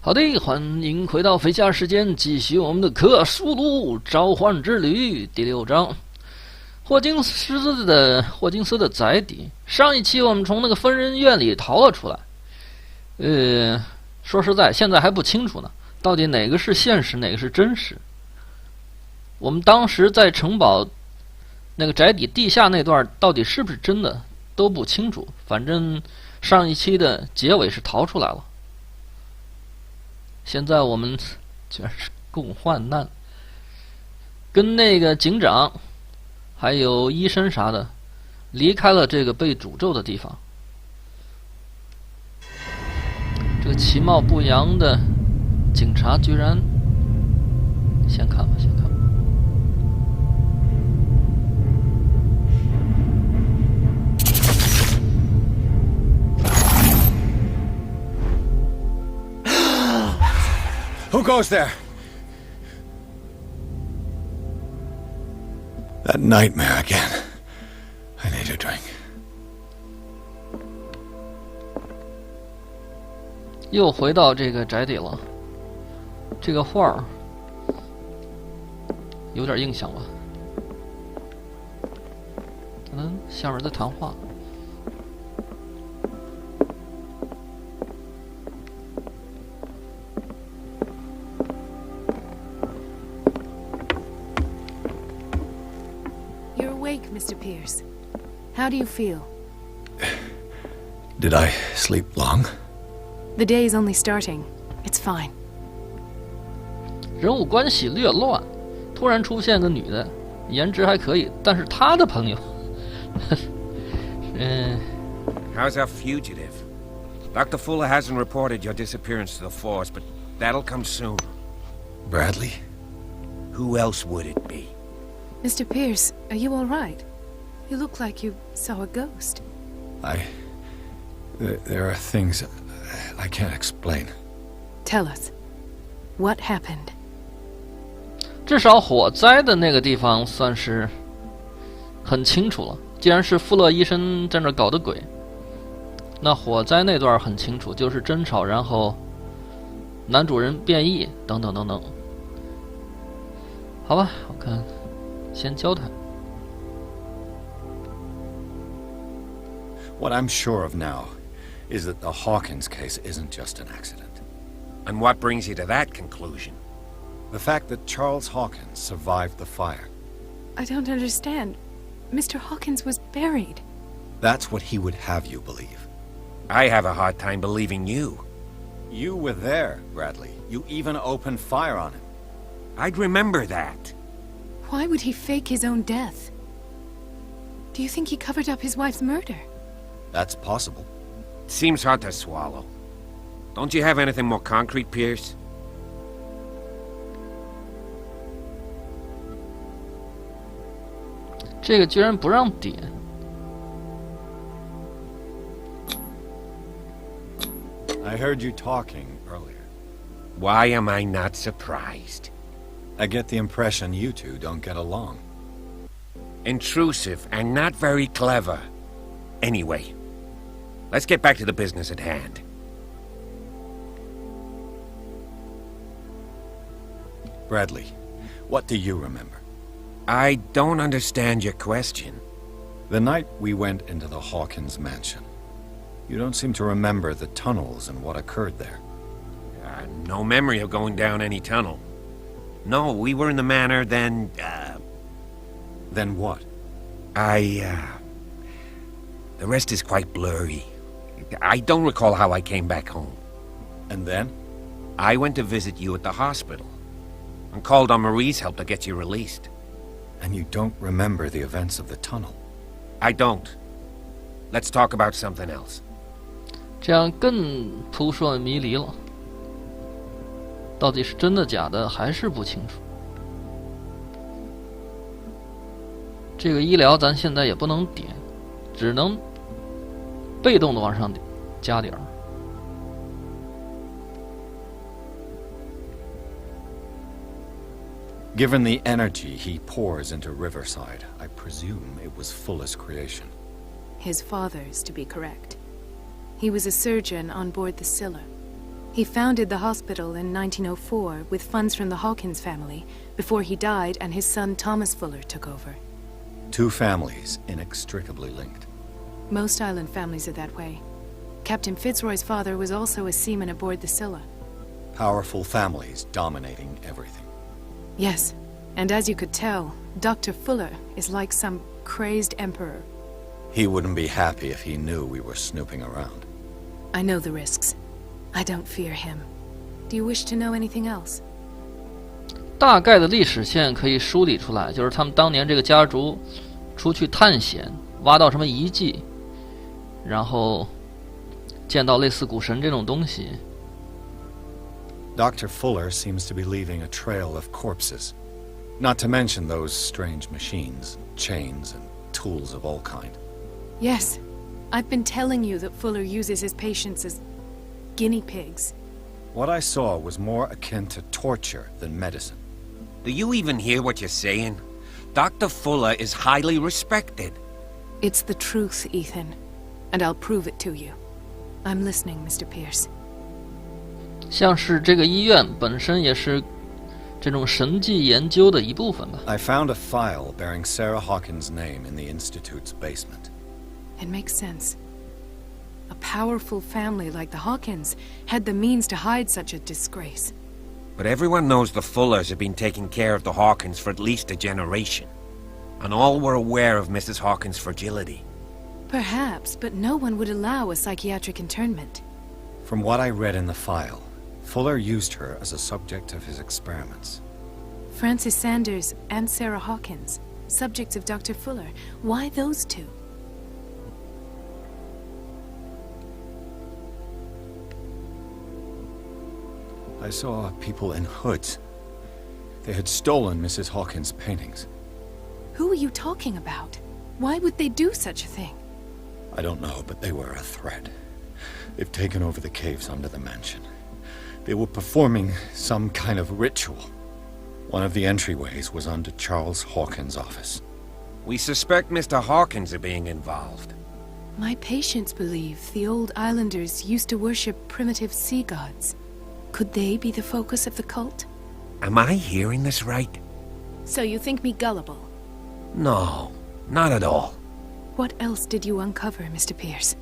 好的，欢迎回到飞侠时间，继续我们的克苏鲁召唤之旅第6章。霍金斯的宅邸。上一期我们从那个疯人院里逃了出来。说实在，现在还不清楚呢，到底哪个是现实，哪个是真实。我们当时在城堡那个宅邸地下那段到底是不是真的都不清楚。反正上一期的结尾是逃出来了。现在我们居然是共患难，跟那个警长还有医生啥的离开了这个被诅咒的地方。这个其貌不扬的警察居然先看吧。Who goes there? That nightmare again. I need a drink. 又回到这个宅邸了。这个画儿有点印象吧？下面在谈话。Mr. Pierce, how do you feel? Did I sleep long? The day is only starting. It's fine. 人物关系略乱，突然出现个女的，颜值还可以，但是她的朋友，How's our fugitive? Dr. Fuller hasn't reported your disappearance to the force, but that'll come soon. Bradley? Who else would it be? Mr. Pierce, are you all right? You look like you saw a ghost. There are things I can't explain. Tell us. What happened? 至少火灾的那个地方算是很清楚了。既然是富勒医生在那搞的鬼，那火灾那段很清楚，就是争吵，然后男主人变异等等等等。好吧，我看先交谈。What I'm sure of now is that the Hawkins case isn't just an accident. And what brings you to that conclusion? The fact that Charles Hawkins survived the fire. I don't understand. Mr. Hawkins was buried. That's what he would have you believe. I have a hard time believing you. You were there, Bradley. You even opened fire on him. I'd remember that. Why would he fake his own death? Do you think he covered up his wife's murder? That's possible. Seems hard to swallow. Don't you have anything more concrete, Pierce?这个居然不让点。I heard you talking earlier. Why am I not surprised? I get the impression you two don't get along. Intrusive and not very clever. Anyway, let's get back to the business at hand. Bradley, what do you remember? I don't understand your question. The night we went into the Hawkins mansion. You don't seem to remember the tunnels and what occurred there. No memory of going down any tunnel. No, we were in the manor, then, Then what? The rest is quite blurry. I don't recall how I came back home. And then? I went to visit you at the hospital, and called on Marie's help to get you released. And you don't remember the events of the tunnel? I don't. Let's talk about something else. 这样更扑朔迷离了。到底是真的假的还是不清楚。这个医疗咱现在也不能点，只能被动的往上加点儿。Given the energy he pours into Riverside, I presume it was Fuller's creation. His father's, to be correct. He was a surgeon on board the Scylla. He founded the hospital in 1904 with funds from the Hawkins family before he died and his son Thomas Fuller took over. 2 families inextricably linked. Most island families are that way. Captain Fitzroy's father was also a seaman aboard the Scylla. Powerful families dominating everything. Yes, and as you could tell, Dr. Fuller is like some crazed emperor. He wouldn't be happy if he knew we were snooping around. I know the risks. I don't fear him. Do you wish to know anything else? 大概的历史线可以梳理出来，就是他们当年这个家族出去探险，挖到什么遗迹，然后见到类似古神这种东西。Dr. Fuller seems to be leaving a trail of corpses. Not to mention those strange machines, chains, and tools of all kind. Yes. I've been telling you that Fuller uses his patients as guinea pigs. What I saw was more akin to torture than medicine. Do you even hear what you're saying? Dr. Fuller is highly respected. It's the truth, Ethan. And I'll prove it to you. I'm listening, Mr. Pierce. 像是这个医院本身也是这种神迹研究的一部分吧。 I found a file bearing Sarah Hawkins' name in the Institute's basement. It makes sense. A powerful family like the Hawkins had the means to hide such a disgrace. But everyone knows the Fullers have been taking care of the Hawkins for at least a generation. And all were aware of Mrs. Hawkins' fragility. Perhaps, but no one would allow a psychiatric internment. From what I read in the file, Fuller used her as a subject of his experiments. Francis Sanders and Sarah Hawkins, subjects of Dr. Fuller. Why those two? I saw people in hoods. They had stolen Mrs. Hawkins' paintings. Who are you talking about? Why would they do such a thing? I don't know, but they were a threat. They've taken over the caves under the mansion. They were performing some kind of ritual. One of the entryways was under Charles Hawkins' office. We suspect Mr. Hawkins of being involved. My patients believe the old islanders used to worship primitive sea gods. Could they be the focus of the cult? Am I hearing this right? So you think me gullible? No, not at all. What else did you uncover, Mr. Pierce?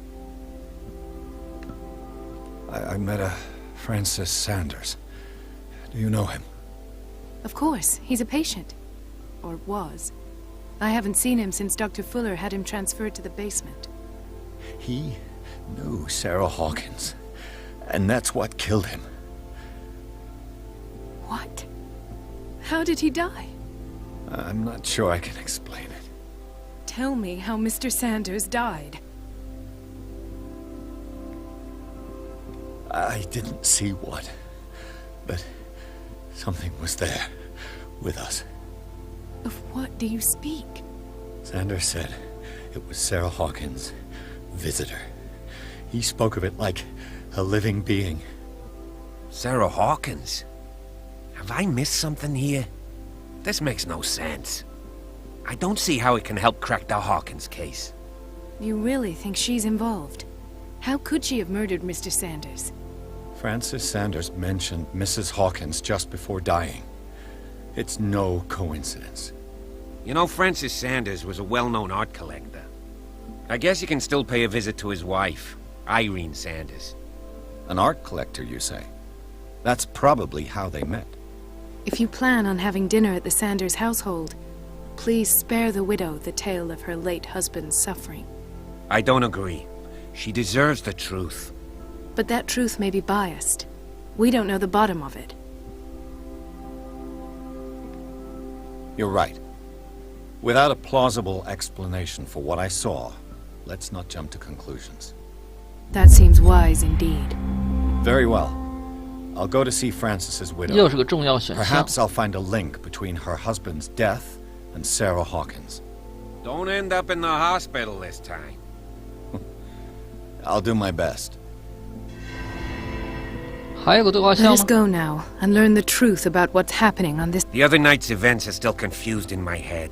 I met a Francis Sanders. Do you know him? Of course, he's a patient. Or was. I haven't seen him since Dr. Fuller had him transferred to the basement. He knew Sarah Hawkins, and that's what killed him. What? How did he die? I'm not sure I can explain it. Tell me how Mr. Sanders died. I didn't see what, but something was there, with us. Of what do you speak? Sanders said it was Sarah Hawkins' visitor. He spoke of it like a living being. Sarah Hawkins? Have I missed something here? This makes no sense. I don't see how it can help crack the Hawkins case. You really think she's involved? How could she have murdered Mr. Sanders? Francis Sanders mentioned Mrs. Hawkins just before dying. It's no coincidence. You know, Francis Sanders was a well-known art collector. I guess you can still pay a visit to his wife, Irene Sanders. An art collector, you say? That's probably how they met. If you plan on having dinner at the Sanders household, please spare the widow the tale of her late husband's suffering. I don't agree. She deserves the truth. But that truth may be biased. We don't know the bottom of it. You're right. Without a plausible explanation for what I saw, let's not jump to conclusions. That seems wise indeed. Very well. I'll go to see Francis's widow. 又是个重要选项。 Perhaps I'll find a link between her husband's death and Sarah Hawkins. Don't end up in the hospital this time. I'll do my best. 还有个对话 Let 项 us 吗？ go now and learn the truth about what's happening on this. The other night's events are still confused in my head.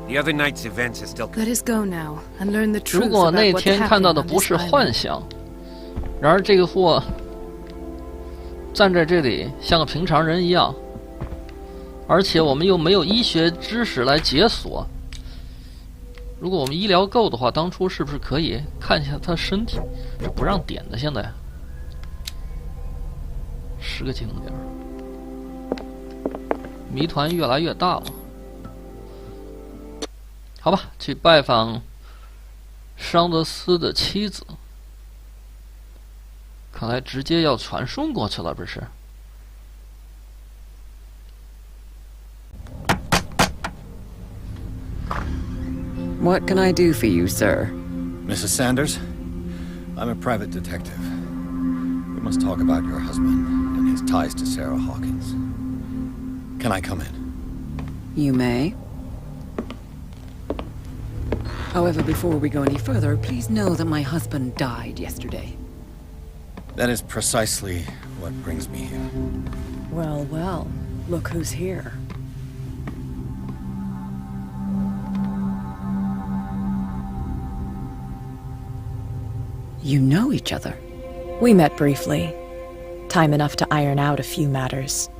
The other night's events are still. Let us go now and learn the 如 truth 果 about 那 what's 天看到 happening 的 on 不 this 是 island. 幻想，然而这个货站在这里像个平常人一样，而且我们又没有医学知识来解锁。如果我们医疗够的话，当初是不是可以看一下他身体？这不让点的，现在10个技能点，谜团越来越大了。好吧，去拜访桑德斯的妻子。看来直接要传送过去了，不是？ What can I do for you, sir? Mrs. Sanders, I'm a private detective. We must talk about your husband and his ties to Sarah Hawkins. Can I come in? You may. However, before we go any further, please know that my husband died yesterday. That is precisely what brings me here. Well, well, look who's here. You know each other. We met briefly. Time enough to iron out a few matters.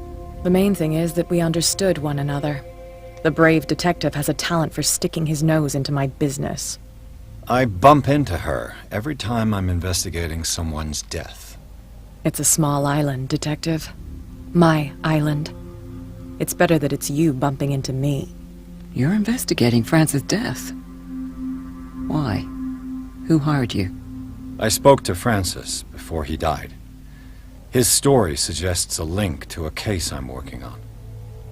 The main thing is that we understood one another. The brave detective has a talent for sticking his nose into my business. I bump into her every time I'm investigating someone's death. It's a small island, Detective. My island. It's better that it's you bumping into me. You're investigating Francis' death. Why? Who hired you? I spoke to Francis before he died. His story suggests a link to a case I'm working on.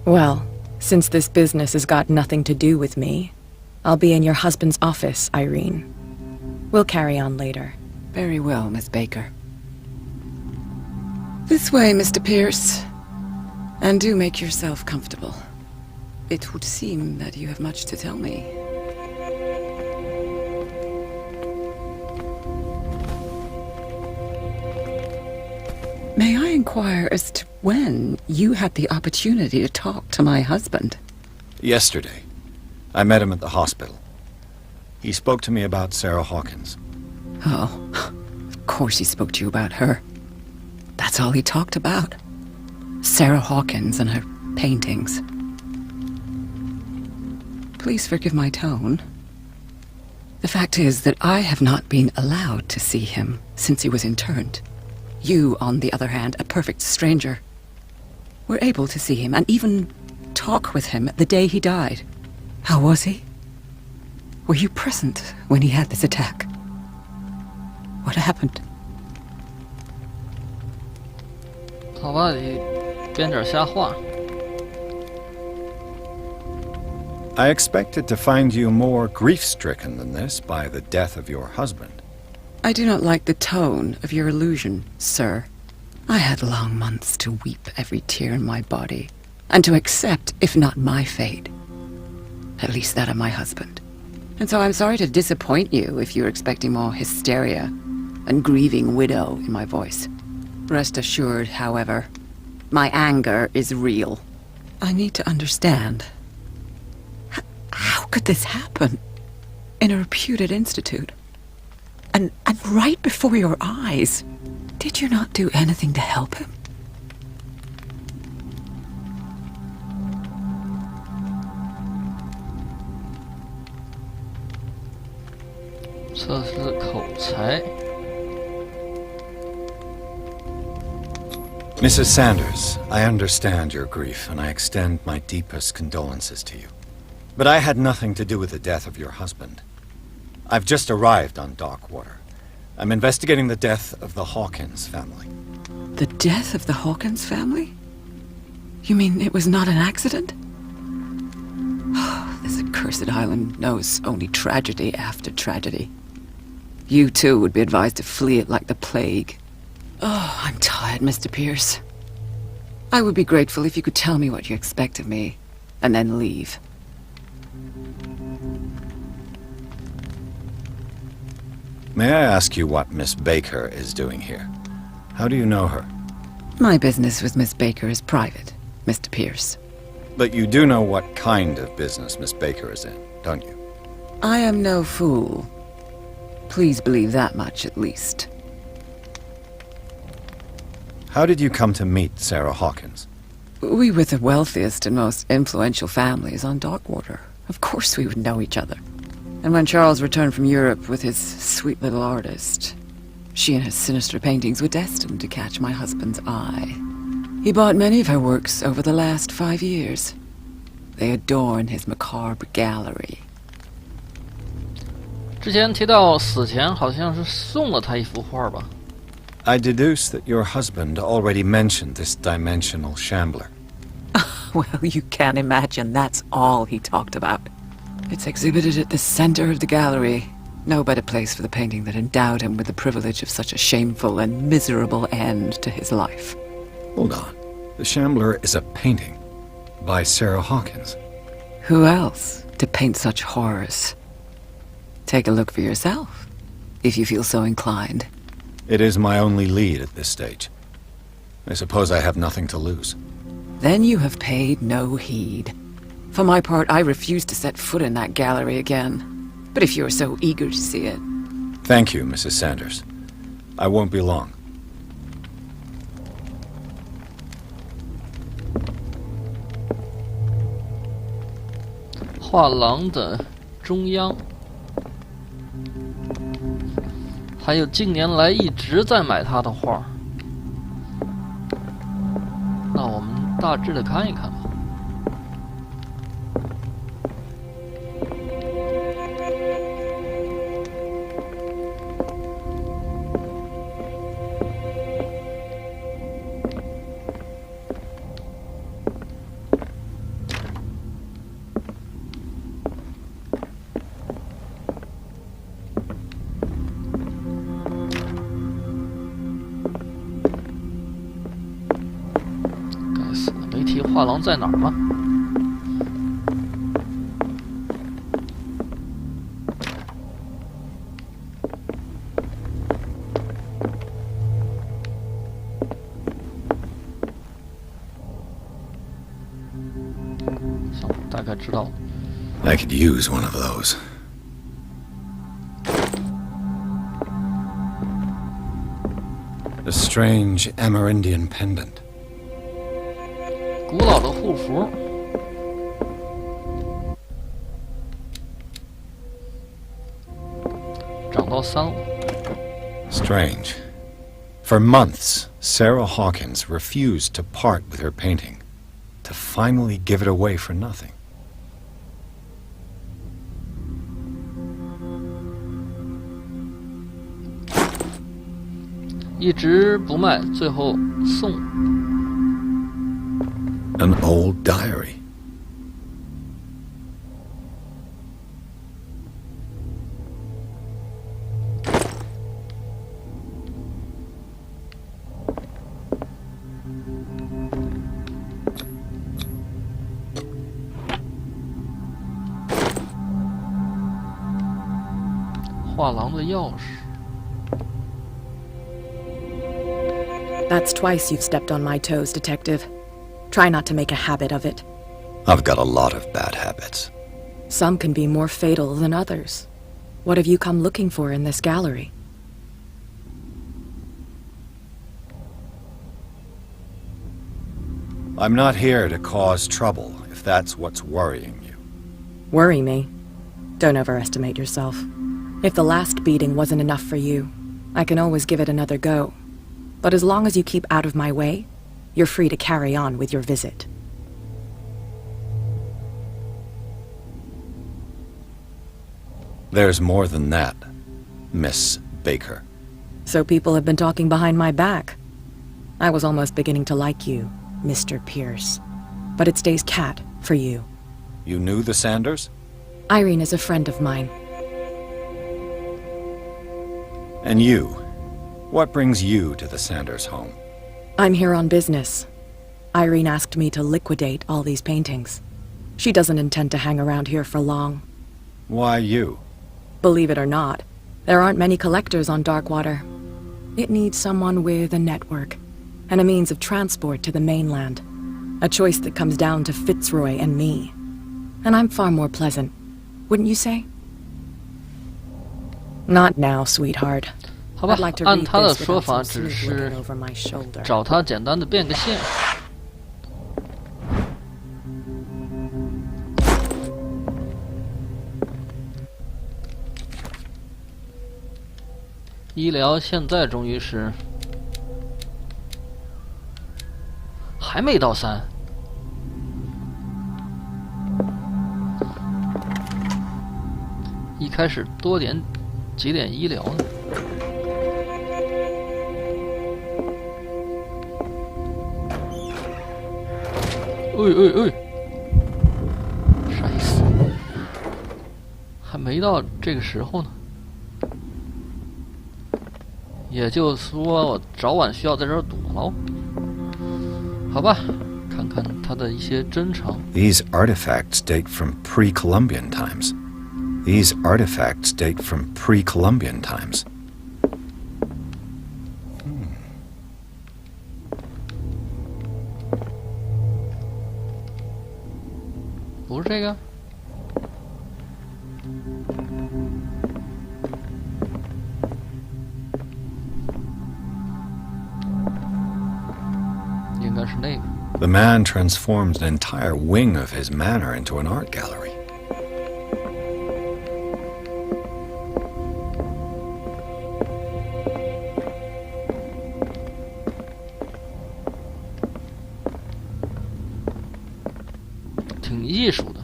Well, since this business has got nothing to do with me, I'll be in your husband's office, Irene. We'll carry on later. Very well, Miss Baker. This way, Mr. Pierce. And do make yourself comfortable. It would seem that you have much to tell me. May I inquire as to when you had the opportunity to talk to my husband? Yesterday, I met him at the hospital. He spoke to me about Sarah Hawkins. Oh, of course he spoke to you about her. That's all he talked about. Sarah Hawkins and her paintings. Please forgive my tone. The fact is that I have not been allowed to see him since he was interned. You, on the other hand, a perfect stranger, were able to see him and even talk with him the day he died. How was he? Were you present when he had this attack? What happened? 好吧，你编点瞎话。 I expected to find you more grief-stricken than this by the death of your husband. I do not like the tone of your allusion, sir. I had long months to weep every tear in my body, and to accept, if not my fate, at least that of my husband. And so I'm sorry to disappoint you if you're expecting more hysteria and grieving widow in my voice. Rest assured, however, my anger is real. I need to understand. How could this happen? In a reputed institute? And right before your eyes. Did you not do anything to help him? Mrs. Sanders, I understand your grief, and I extend my deepest condolences to you. But I had nothing to do with the death of your husband. I've just arrived on Darkwater. I'm investigating the death of the Hawkins family. The death of the Hawkins family? You mean it was not an accident? This accursed island knows only tragedy after tragedy. You too would be advised to flee it like the plague. Oh, I'm tired, Mr. Pierce. I would be grateful if you could tell me what you expect of me, and then leave. May I ask you what Miss Baker is doing here? How do you know her? My business with Miss Baker is private, Mr. Pierce. But you do know what kind of business Miss Baker is in, don't you? I am no fool. Please believe that much, at least. How did you come to meet Sarah Hawkins? We were the wealthiest and most influential families on Darkwater. Of course we would know each other. And when Charles returned from Europe with his sweet little artist, she and her sinister paintings were destined to catch my husband's eye. He bought many of her works over the last 5 years. They adorn his macabre gallery. 之前提到死前好像是送了他一幅画吧？ I deduce that your husband already mentioned this dimensional shambler. Well, you can't imagine that's all he talked about. It's exhibited at the center of the gallery. No better place for the painting that endowed him with the privilege of such a shameful and miserable end to his life. Hold on. The shambler is a painting by Sarah Hawkins. Who else to paint such horrors? Take a look for yourself, if you feel so inclined. It is my only lead at this stage. I suppose I have nothing to lose. Then you have paid no heed. For my part, I refuse to set foot in that gallery again. But if you're so eager to see it... Thank you, Mrs. Sanders. I won't be long. 画廊的中央，还有近年来一直在买他的画。那我们大致的看一看吧。没提画廊在哪儿吗？行，大概知道了。I could use one of those. A strange Amerindian pendant. 古老的护符，涨到3了。Strange. For months, Sarah Hawkins refused to part with her painting, to finally give it away for nothing. 一直不卖，最后送。An old diary.《画廊的钥匙。 That's twice you've stepped on my toes, Detective. Try not to make a habit of it. I've got a lot of bad habits. Some can be more fatal than others. What have you come looking for in this gallery? I'm not here to cause trouble, if that's what's worrying you. Worry me? Don't overestimate yourself. If the last beating wasn't enough for you, I can always give it another go. But as long as you keep out of my way, you're free to carry on with your visit. There's more than that, Miss Baker. So people have been talking behind my back. I was almost beginning to like you, Mr. Pierce. But it stays cat for you. You knew the Sanders? Irene is a friend of mine. And you? What brings you to the Sanders home? I'm here on business. Irene asked me to liquidate all these paintings. She doesn't intend to hang around here for long. Why you? Believe it or not, there aren't many collectors on Darkwater. It needs someone with a network, and a means of transport to the mainland. A choice that comes down to Fitzroy and me. And I'm far more pleasant, wouldn't you say? Not now, sweetheart. 好吧 I'd like，to 按 read 他的 this 说 without 法 some 只 snoop 是 looking over my shoulder. 找他简单的变个现。医疗现在终于是还没到3，一开始多几点医疗呢？啥意思？还没到这个时候呢。也就是说，我早晚需要在这儿躲喽。好吧，看看他的一些真诚。These artifacts date from pre-Columbian times. These artifacts date from pre-Columbian times. 不是这个。应该是那个。The man transformed an entire wing of his manor into an art gallery. 挺艺术的，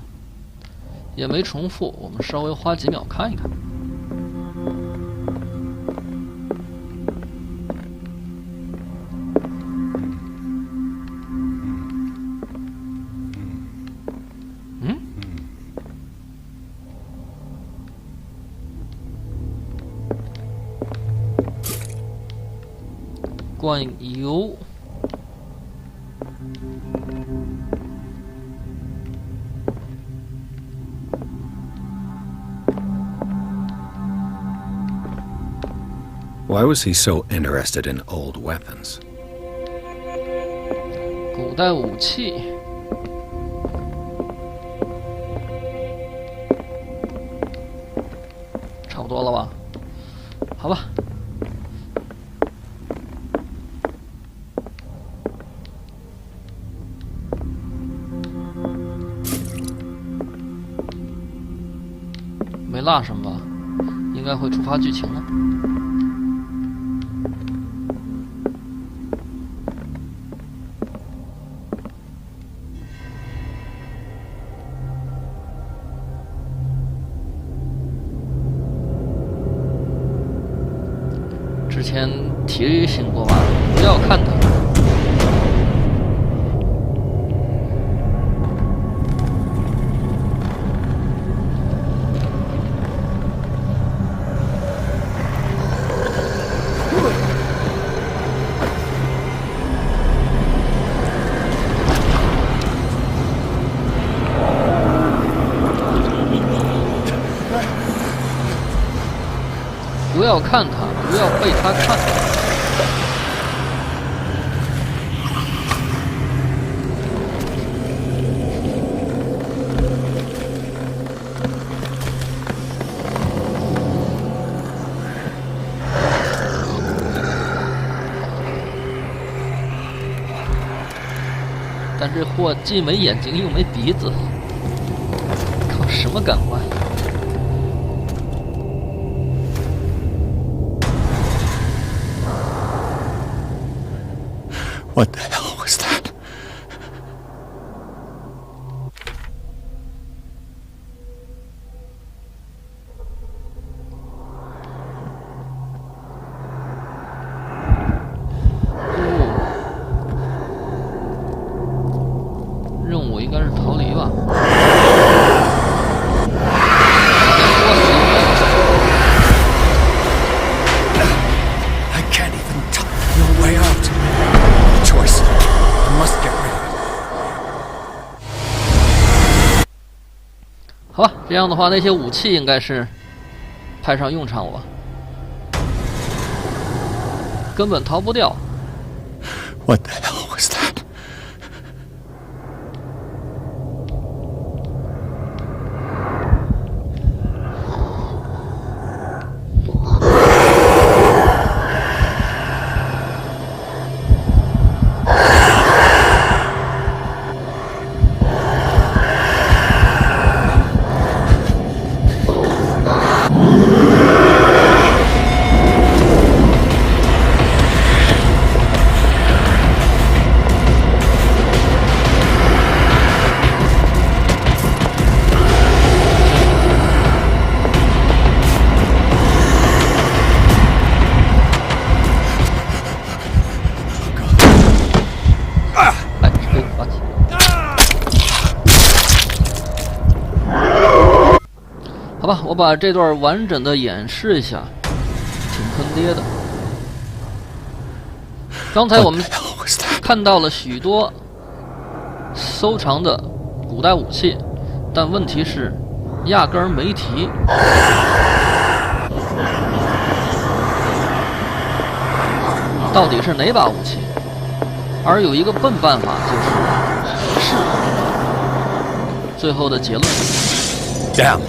也没重复，我们稍微花几秒看一看。灌油。Why was he so interested in old weapons? 古代武器。差不多了吧？好吧。没落什么吧？应该会触发剧情了。之前提醒过吧，不要看它。不要看它，不要被它看。但这货既没眼睛又没鼻子，靠什么感官？What the hell was that? 任务应该是逃离吧。I can't even talk. No way out. Choice. I must get rid of it. 好吧，这样的话，那些武器应该是派上用场了吧？根本逃不掉。What the hell was that? 啊！把这段完整的演示一下，挺坑爹的。刚才我们看到了许多收藏的古代武器，但问题是压根儿没提。到底是哪把武器？而有一个笨办法，就是是。最后的结论 Damn.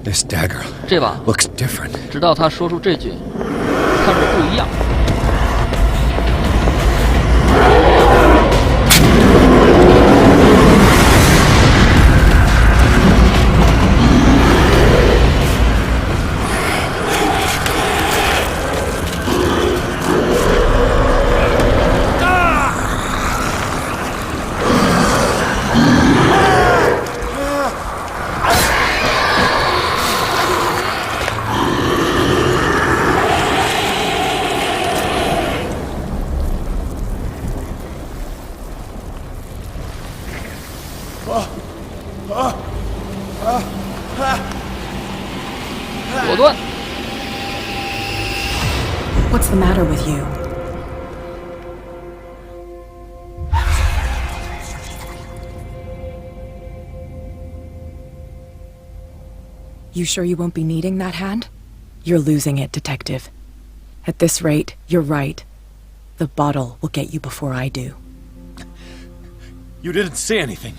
This dagger 这把 looks different. 直到他说出这句看着不一样。果断。 What's the matter with you? You sure you won't be needing that hand? You're losing it, Detective. At this rate, you're right. The bottle will get you before I do. You didn't see anything.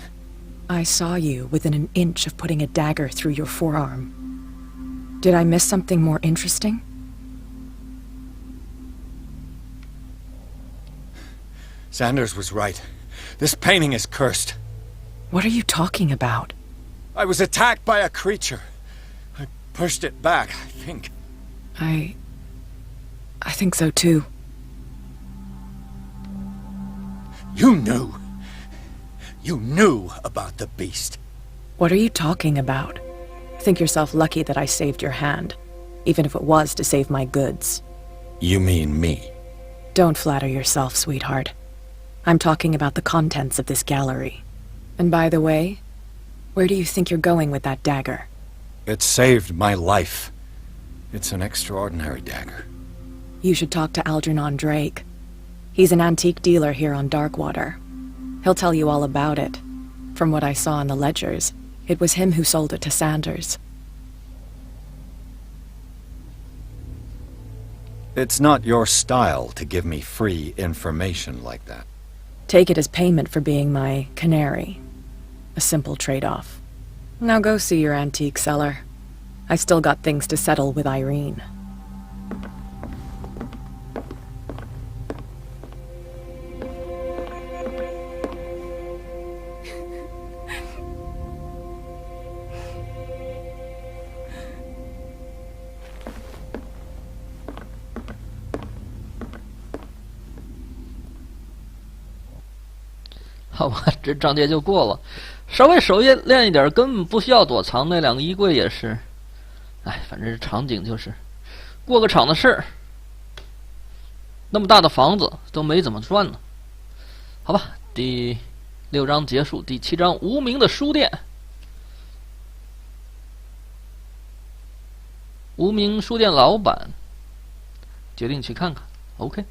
I saw you within an inch of putting a dagger through your forearm. Did I miss something more interesting? Sanders was right. This painting is cursed. What are you talking about? I was attacked by a creature. I pushed it back, I think. I think so too. You knew. You knew about the beast. What are you talking about? Think yourself lucky that I saved your hand, even if it was to save my goods. You mean me? Don't flatter yourself, sweetheart. I'm talking about the contents of this gallery. And by the way, where do you think you're going with that dagger? It saved my life. It's an extraordinary dagger. You should talk to Algernon Drake. He's an antique dealer here on Darkwater. He'll tell you all about it. From what I saw in the ledgers, it was him who sold it to Sanders. It's not your style to give me free information like that. Take it as payment for being my canary. A simple trade-off. Now go see your antique seller. I still got things to settle with Irene. 好吧，这章节就过了。稍微熟练一点，根本不需要躲藏。那两个衣柜也是，哎，反正场景就是过个场的事儿。那么大的房子都没怎么转呢。好吧，第6章结束，第7章无名的书店。无名书店老板决定去看看。OK。